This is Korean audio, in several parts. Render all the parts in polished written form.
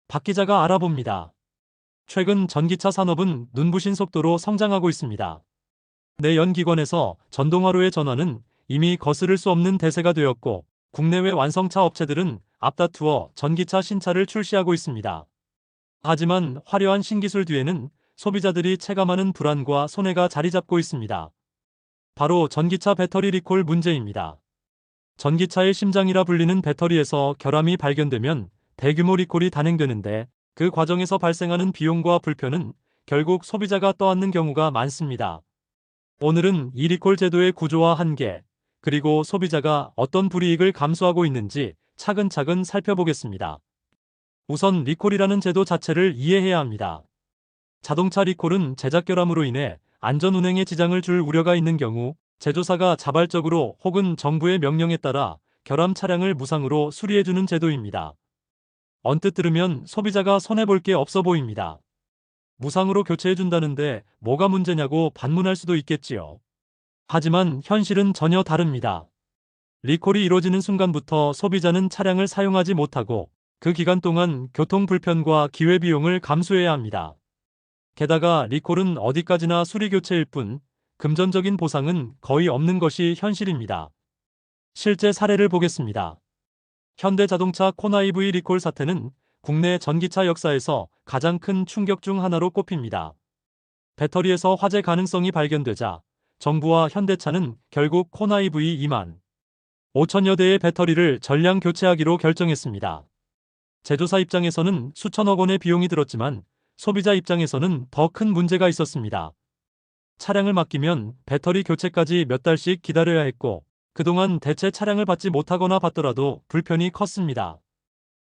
박 기자가 알아봅니다. 최근 전기차 산업은 눈부신 속도로 성장하고 있습니다. 내연기관에서 전동화로의 전환은 이미 거스를 수 없는 대세가 되었고, 국내외 완성차 업체들은 앞다투어 전기차 신차를 출시하고 있습니다. 하지만 화려한 신기술 뒤에는 소비자들이 체감하는 불안과 손해가 자리 잡고 있습니다. 바로 전기차 배터리 리콜 문제입니다. 전기차의 심장이라 불리는 배터리에서 결함이 발견되면 대규모 리콜이 단행되는데, 그 과정에서 발생하는 비용과 불편은 결국 소비자가 떠안는 경우가 많습니다. 오늘은 이 리콜 제도의 구조와 한계, 그리고 소비자가 어떤 불이익을 감수하고 있는지 차근차근 살펴보겠습니다. 우선 리콜이라는 제도 자체를 이해해야 합니다. 자동차 리콜은 제작 결함으로 인해 안전 운행에 지장을 줄 우려가 있는 경우 제조사가 자발적으로 혹은 정부의 명령에 따라 결함 차량을 무상으로 수리해주는 제도입니다. 언뜻 들으면 소비자가 손해볼 게 없어 보입니다. 무상으로 교체해준다는데 뭐가 문제냐고 반문할 수도 있겠지요. 하지만 현실은 전혀 다릅니다. 리콜이 이루어지는 순간부터 소비자는 차량을 사용하지 못하고 그 기간 동안 교통 불편과 기회비용을 감수해야 합니다. 게다가 리콜은 어디까지나 수리 교체일 뿐 금전적인 보상은 거의 없는 것이 현실입니다. 실제 사례를 보겠습니다. 현대자동차 코나 EV 리콜 사태는 국내 전기차 역사에서 가장 큰 충격 중 하나로 꼽힙니다. 배터리에서 화재 가능성이 발견되자 정부와 현대차는 결국 코나 EV 2만 5천여 대의 배터리를 전량 교체하기로 결정했습니다. 제조사 입장에서는 수천억 원의 비용이 들었지만 소비자 입장에서는 더 큰 문제가 있었습니다. 차량을 맡기면 배터리 교체까지 몇 달씩 기다려야 했고, 그동안 대체 차량을 받지 못하거나 받더라도 불편이 컸습니다.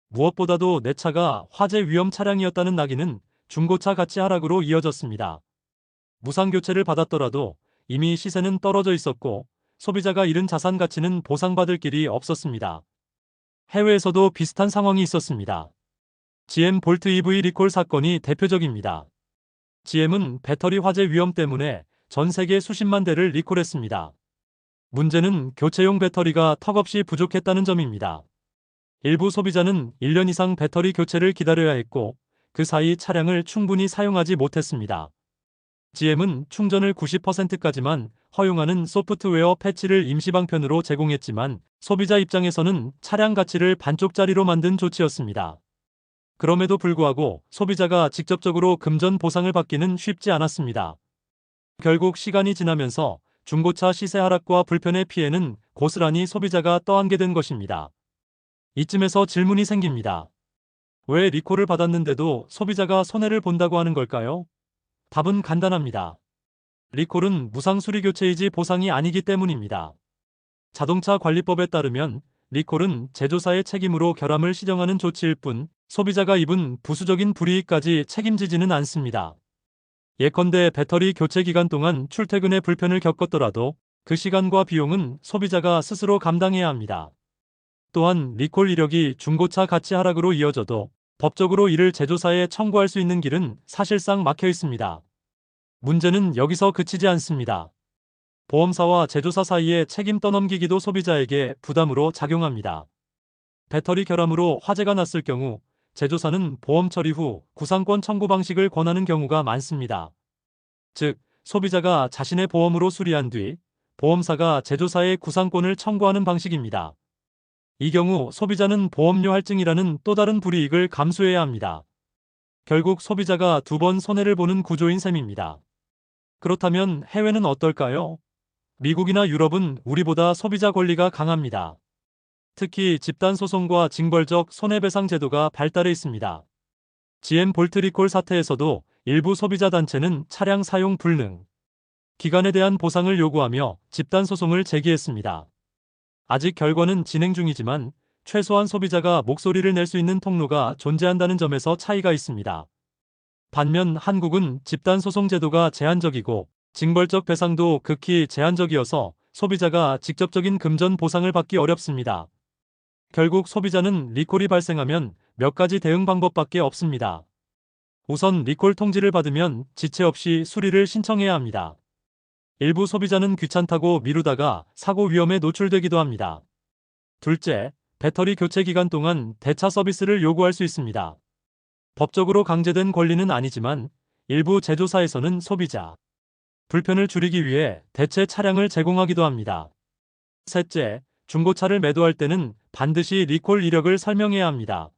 무엇보다도 내 차가 화재 위험 차량이었다는 낙인은 중고차 가치 하락으로 이어졌습니다. 무상 교체를 받았더라도 이미 시세는 떨어져 있었고, 소비자가 잃은 자산 가치는 보상받을 길이 없었습니다. 해외에서도 비슷한 상황이 있었습니다. GM 볼트 EV 리콜 사건이 대표적입니다. GM은 배터리 화재 위험 때문에 전 세계 수십만 대를 리콜했습니다. 문제는 교체용 배터리가 턱없이 부족했다는 점입니다. 일부 소비자는 1년 이상 배터리 교체를 기다려야 했고, 그 사이 차량을 충분히 사용하지 못했습니다. GM은 충전을 90%까지만 허용하는 소프트웨어 패치를 임시 방편으로 제공했지만 소비자 입장에서는 차량 가치를 반쪽짜리로 만든 조치였습니다. 그럼에도 불구하고 소비자가 직접적으로 금전 보상을 받기는 쉽지 않았습니다. 결국 시간이 지나면서 중고차 시세 하락과 불편의 피해는 고스란히 소비자가 떠안게 된 것입니다. 이쯤에서 질문이 생깁니다. 왜 리콜을 받았는데도 소비자가 손해를 본다고 하는 걸까요? 답은 간단합니다. 리콜은 무상 수리 교체이지 보상이 아니기 때문입니다. 자동차 관리법에 따르면 리콜은 제조사의 책임으로 결함을 시정하는 조치일 뿐 소비자가 입은 부수적인 불이익까지 책임지지는 않습니다. 예컨대 배터리 교체 기간 동안 출퇴근에 불편을 겪었더라도 그 시간과 비용은 소비자가 스스로 감당해야 합니다. 또한 리콜 이력이 중고차 가치 하락으로 이어져도 법적으로 이를 제조사에 청구할 수 있는 길은 사실상 막혀 있습니다. 문제는 여기서 그치지 않습니다. 보험사와 제조사 사이의 책임 떠넘기기도 소비자에게 부담으로 작용합니다. 배터리 결함으로 화재가 났을 경우 제조사는 보험 처리 후 구상권 청구 방식을 권하는 경우가 많습니다. 즉, 소비자가 자신의 보험으로 수리한 뒤 보험사가 제조사에 구상권을 청구하는 방식입니다. 이 경우 소비자는 보험료 할증이라는 또 다른 불이익을 감수해야 합니다. 결국 소비자가 두 번 손해를 보는 구조인 셈입니다. 그렇다면 해외는 어떨까요? 미국이나 유럽은 우리보다 소비자 권리가 강합니다. 특히 집단 소송과 징벌적 손해배상 제도가 발달해 있습니다. GM 볼트 리콜 사태에서도 일부 소비자 단체는 차량 사용 불능 기간에 대한 보상을 요구하며 집단 소송을 제기했습니다. 아직 결과는 진행 중이지만 최소한 소비자가 목소리를 낼 수 있는 통로가 존재한다는 점에서 차이가 있습니다. 반면 한국은 집단 소송 제도가 제한적이고 징벌적 배상도 극히 제한적이어서 소비자가 직접적인 금전 보상을 받기 어렵습니다. 결국 소비자는 리콜이 발생하면 몇 가지 대응 방법밖에 없습니다. 우선 리콜 통지를 받으면 지체 없이 수리를 신청해야 합니다. 일부 소비자는 귀찮다고 미루다가 사고 위험에 노출되기도 합니다. 둘째, 배터리 교체 기간 동안 대차 서비스를 요구할 수 있습니다. 법적으로 강제된 권리는 아니지만 일부 제조사에서는 소비자 불편을 줄이기 위해 대체 차량을 제공하기도 합니다. 셋째, 중고차를 매도할 때는 반드시 리콜 이력을 설명해야 합니다.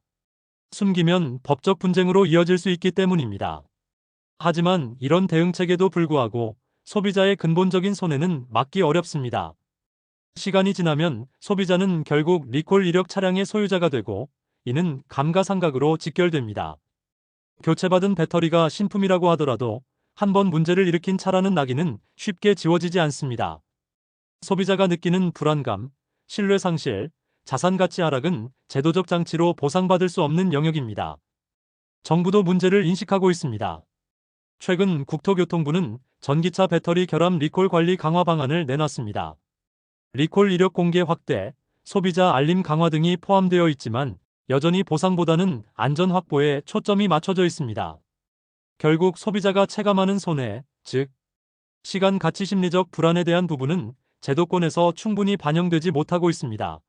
숨기면 법적 분쟁으로 이어질 수 있기 때문입니다. 하지만 이런 대응책에도 불구하고 소비자의 근본적인 손해는 막기 어렵습니다. 시간이 지나면 소비자는 결국 리콜 이력 차량의 소유자가 되고 이는 감가상각으로 직결됩니다. 교체받은 배터리가 신품이라고 하더라도 한 번 문제를 일으킨 차라는 낙인은 쉽게 지워지지 않습니다. 소비자가 느끼는 불안감, 신뢰 상실, 자산 가치 하락은 제도적 장치로 보상받을 수 없는 영역입니다. 정부도 문제를 인식하고 있습니다. 최근 국토교통부는 전기차 배터리 결함 리콜 관리 강화 방안을 내놨습니다. 리콜 이력 공개 확대, 소비자 알림 강화 등이 포함되어 있지만 여전히 보상보다는 안전 확보에 초점이 맞춰져 있습니다. 결국 소비자가 체감하는 손해, 즉 시간 가치 심리적 불안에 대한 부분은 제도권에서 충분히 반영되지 못하고 있습니다.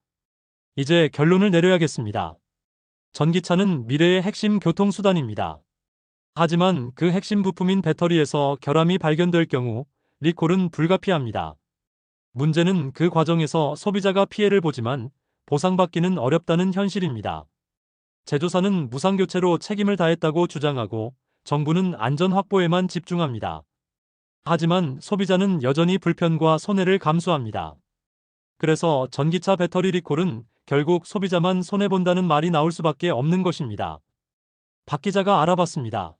이제 결론을 내려야겠습니다. 전기차는 미래의 핵심 교통수단입니다. 하지만 그 핵심 부품인 배터리에서 결함이 발견될 경우 리콜은 불가피합니다. 문제는 그 과정에서 소비자가 피해를 보지만 보상받기는 어렵다는 현실입니다. 제조사는 무상교체로 책임을 다했다고 주장하고 정부는 안전 확보에만 집중합니다. 하지만 소비자는 여전히 불편과 손해를 감수합니다. 그래서 전기차 배터리 리콜은 결국 소비자만 손해본다는 말이 나올 수밖에 없는 것입니다. 박 기자가 알아봤습니다.